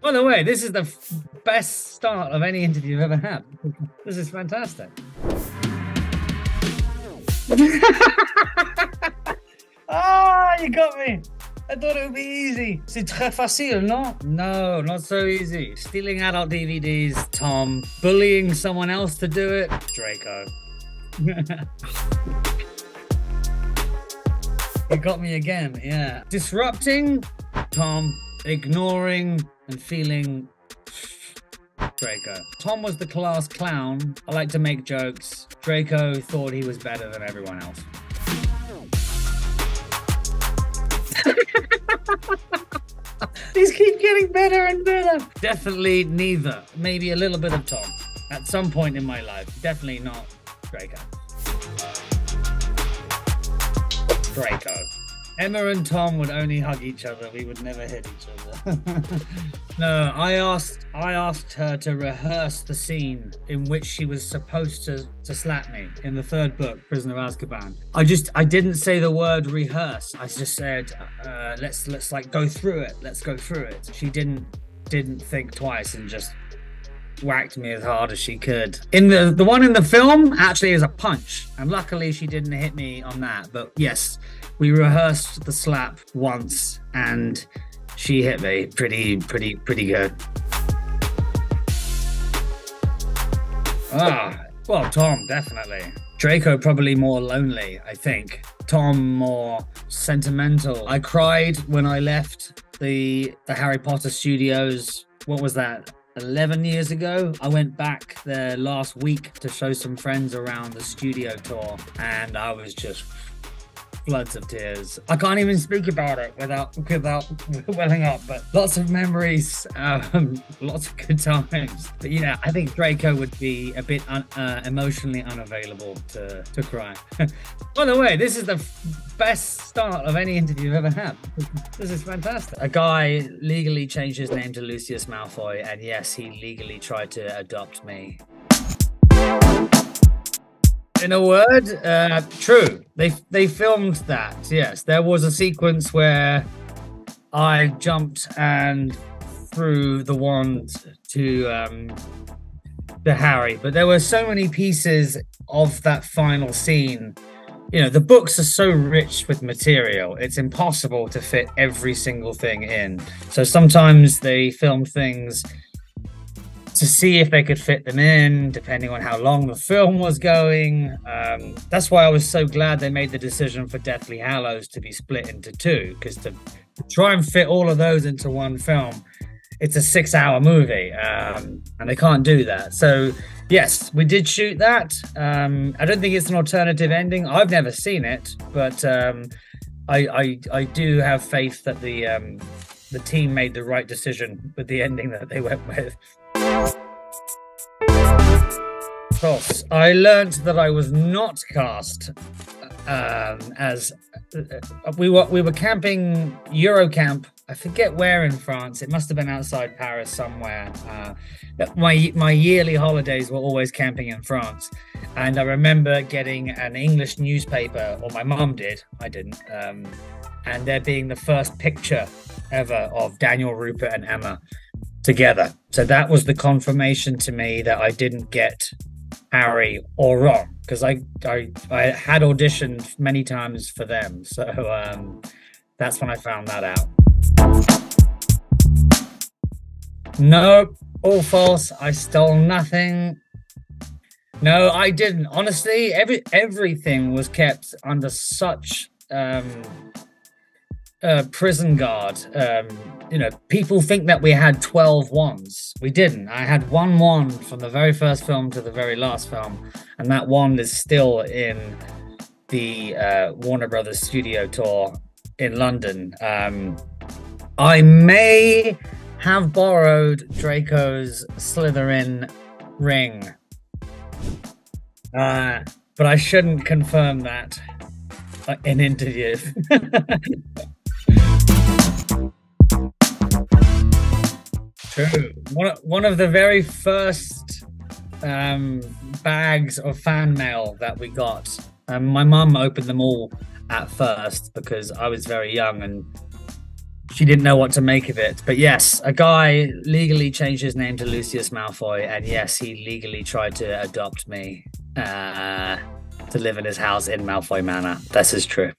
By the way, this is the best start of any interview I've ever had. This is fantastic. Ah, you got me. I thought it would be easy. C'est très facile, no? No, not so easy. Stealing adult DVDs, Tom. Bullying someone else to do it, Draco. You got me again, yeah. Disrupting, Tom. Ignoring and feeling, Draco. Tom was the class clown. I like to make jokes. Draco thought he was better than everyone else. These keep getting better and better. Definitely neither. Maybe a little bit of Tom at some point in my life. Definitely not Draco. Draco. Emma and Tom would only hug each other. We would never hit each other. No, I asked her to rehearse the scene in which she was supposed to slap me in the third book, Prisoner of Azkaban. I didn't say the word rehearse. I just said, let's like go through it. Let's go through it. She didn't think twice and just whacked me as hard as she could. In the one in the film actually is a punch, and luckily she didn't hit me on that. But yes, we rehearsed the slap once and she hit me pretty good. Well, Tom, definitely. Draco probably more lonely, I think. Tom more sentimental. I cried when I left the Harry Potter studios. What was that? 11 years ago. I went back there last week to show some friends around the studio tour, and I was just floods of tears. I can't even speak about it without welling up, but lots of memories, lots of good times. But yeah, I think Draco would be a bit emotionally unavailable to cry. By the way, this is the best start of any interview I've ever had. This is fantastic. A guy legally changed his name to Lucius Malfoy, and yes, he legally tried to adopt me. In a word, true. They filmed that. Yes, there was a sequence where I jumped and threw the wand to Harry, but there were so many pieces of that final scene. You know, the books are so rich with material, it's impossible to fit every single thing in. So sometimes they film things to see if they could fit them in, depending on how long the film was going. That's why I was so glad they made the decision for Deathly Hallows to be split into two, because to try and fit all of those into one film, it's a 6-hour movie, and they can't do that. So yes, we did shoot that. I don't think it's an alternative ending. I've never seen it, but I do have faith that the team made the right decision with the ending that they went with. Tous. I learned that I was not cast as we were camping Eurocamp. I forget where in France. It must have been outside Paris somewhere. My yearly holidays were always camping in France, and I remember getting an English newspaper, or my mum did. I didn't. And there being the first picture ever of Daniel, Rupert, and Emma together. So that was the confirmation to me that I didn't get Harry or Ron, because I had auditioned many times for them. So that's when I found that out. No, all false. I stole nothing. No, I didn't. Honestly, everything was kept under such prison guard. You know, people think that we had 12 wands. We didn't. I had one wand from the very first film to the very last film, and that wand is still in the Warner Brothers studio tour in London. I may have borrowed Draco's Slytherin ring, but I shouldn't confirm that in interviews. True. One of the very first bags of fan mail that we got, my mum opened them all at first because I was very young and she didn't know what to make of it. But yes, a guy legally changed his name to Lucius Malfoy, and yes, he legally tried to adopt me to live in his house in Malfoy Manor. This is true.